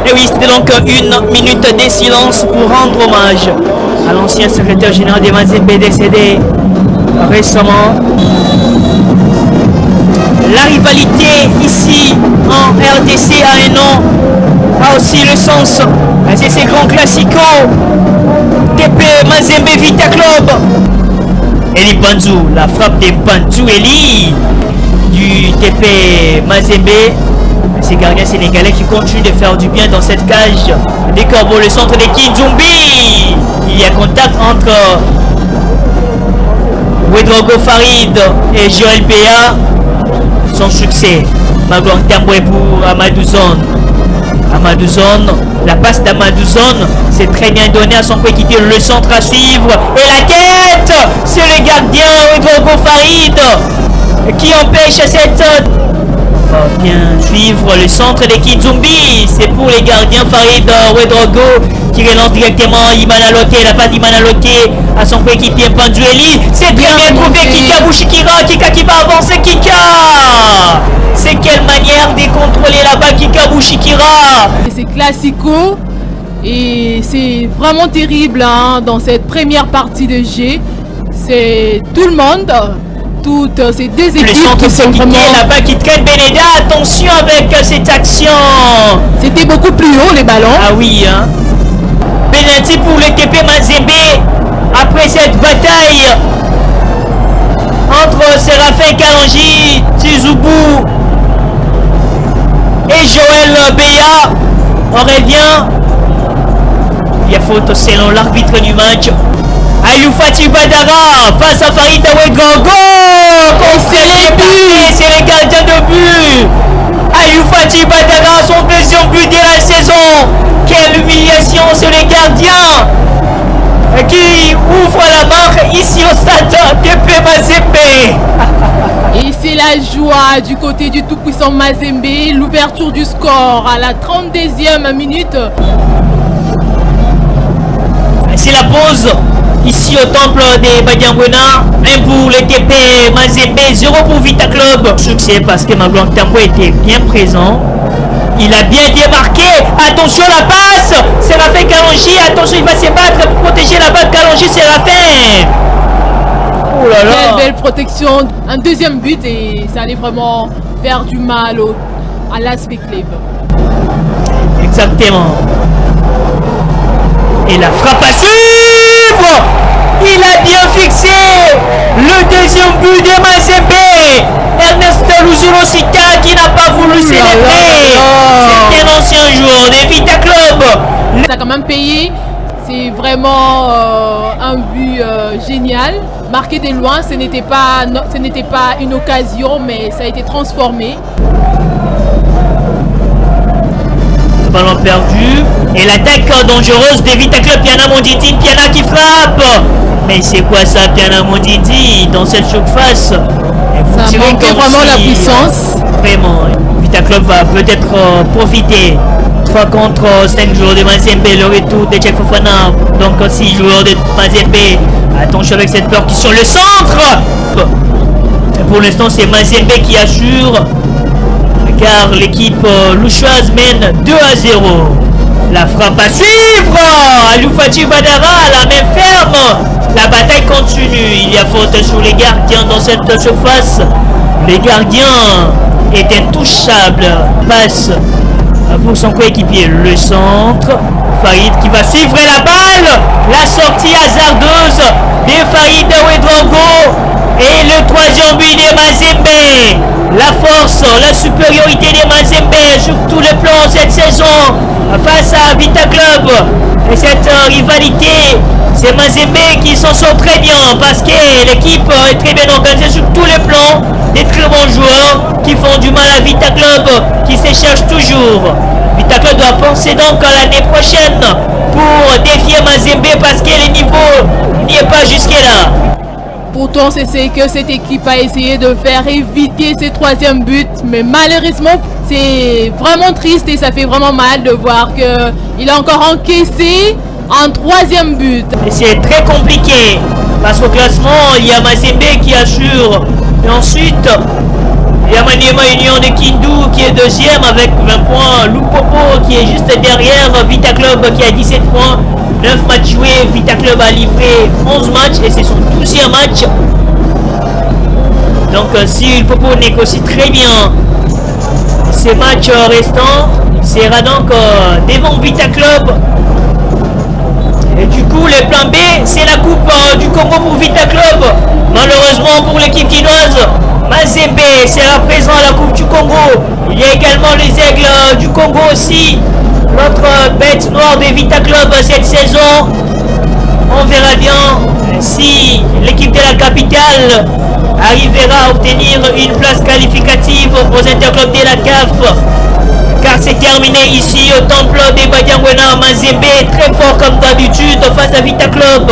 Et oui, c'était donc 1 minute de silence pour rendre hommage à l'ancien secrétaire général des Mazembe décédé récemment. La rivalité ici en RDC a un nom, a aussi le sens. C'est ces grands classicos. TP Mazembe Vita Club. Eli Banzou, la frappe de Banzou Eli du TP Mazembe. Ces gardiens sénégalais qui continuent de faire du bien dans cette cage. Des corbeaux, le centre de Kinzoumbi. Il y a contact entre Ouedraogo Farid et Joël Béa. Son succès. Magouan Tamboué pour Amadou Zone. Amadou Zone, la passe d'Amadou Zone, c'est très bien donné à son coéquipier. Le centre à suivre. Et la tête, c'est le gardien Ouedraogo Farid qui empêche cette... bien suivre le centre de Kinzoumbi. C'est pour les gardiens Farid Ouedraogo qui relance directement Imana Loté. La passe d'Imana Loté à son coéquipier Banzueli. C'est bien trouvé. Kika Bouchikira. Kika qui va avancer. Kika, c'est quelle manière de contrôler la balle. Kika Bouchikira. C'est classico et c'est vraiment terrible hein, dans cette première partie de jeu. C'est tout le monde. Toutes ces deux équipes. Le centre qui sont vraiment... là-bas qui traite Beneda. Attention avec cette action. C'était beaucoup plus haut les ballons. Ah oui hein. Penalty pour le TP Mazembe après cette bataille entre Séraphin Kalonji, Tizoubou et Joël Béa. On revient. Il y a faute selon l'arbitre du match. Aliou Fati Badara face à Farid Ouedraogo. C'est le gardien de but. Aliou Fati Badara, son deuxième but de la saison. Quelle humiliation, c'est le gardien qui ouvre la marque ici au stade TP Mazembe. Et c'est la joie du côté du tout-puissant Mazembe. L'ouverture du score à la 32e minute. C'est la pause ici au temple des Badiangwena. 1 pour le TP Mazembe, 0 pour Vita Club. Succès parce que Magouan Tamboué était bien présent. Il a bien démarqué. Attention la passe. Séraphin Kalonji. Attention, il va se battre pour protéger la balle. Kalonji, Séraphin. Oh là là. Quelle belle protection. Un deuxième but et ça allait vraiment faire du mal à l'Aspect Club. Exactement. Et la frappe à suivre. Il a bien fixé le deuxième but de Mazembe. Ernest Luzurosika qui n'a pas voulu célébrer. C'est un ancien joueur de Vita Club. Ça a quand même payé. C'est vraiment un but génial. Marqué de loin, ce n'était pas une occasion, mais ça a été transformé. Ballon perdu. Et l'attaque dangereuse de Vita Club. Piana Mondidi. Piana qui frappe. Mais c'est quoi ça, Piana Mondidi dans cette surface? Ça manque vraiment la puissance. Vraiment. Vita Club va peut-être profiter. 3 contre 5 joueurs de Mazembe. Le retour de Tchèque Fofana. Donc 6 joueurs de Mazembe. Attention avec cette peur qui sur le centre. Et pour l'instant, c'est Mazembe qui assure. Car l'équipe louchoise mène 2-0. La frappe à suivre. Aliou Fati Badara, la main ferme. La bataille continue. Il y a faute sur les gardiens dans cette surface. Les gardiens est intouchable. Passe pour son coéquipier. Le centre. Farid qui va suivre la balle. La sortie hasardeuse de Farid Ouedraogo. Et le troisième but de Mazembe. La force, la supériorité de Mazembe sur tous les plans cette saison face à Vita Club. Et cette rivalité, c'est Mazembe qui s'en sort très bien parce que l'équipe est très bien organisée sur tous les plans. Des très bons joueurs qui font du mal à Vita Club, qui se cherchent toujours. Vita Club doit penser donc à l'année prochaine pour défier Mazembe parce que le niveau n'y est pas jusque-là. Pourtant, c'est ce que cette équipe a essayé de faire, éviter ce troisième but. Mais malheureusement, c'est vraiment triste et ça fait vraiment mal de voir qu'il a encore encaissé un troisième but. C'est très compliqué Parce qu'au classement, il y a Mazembe qui assure. Et ensuite, il y a Maniema Union de Kindu qui est deuxième avec 20 points. Loupopo qui est juste derrière. Vita Club qui a 17 points. 9 matchs joués. Vita Club a livré 11 matchs et c'est son 12e match. Donc si Loupopo négocie très bien ces matchs restants, il sera donc devant Vita Club. Et du coup, le plan B, c'est la Coupe du Congo pour Vita Club. Malheureusement pour l'équipe quinoise, Mazembe sera présent à la Coupe du Congo. Il y a également les Aigles du Congo aussi. L'autre bête noire de Vita Club cette saison. On verra bien si l'équipe de la capitale arrivera à obtenir une place qualificative aux interclubs de la CAF. Car c'est terminé ici au temple de Badiangwena. Mazembe très fort comme d'habitude face à Vita Club.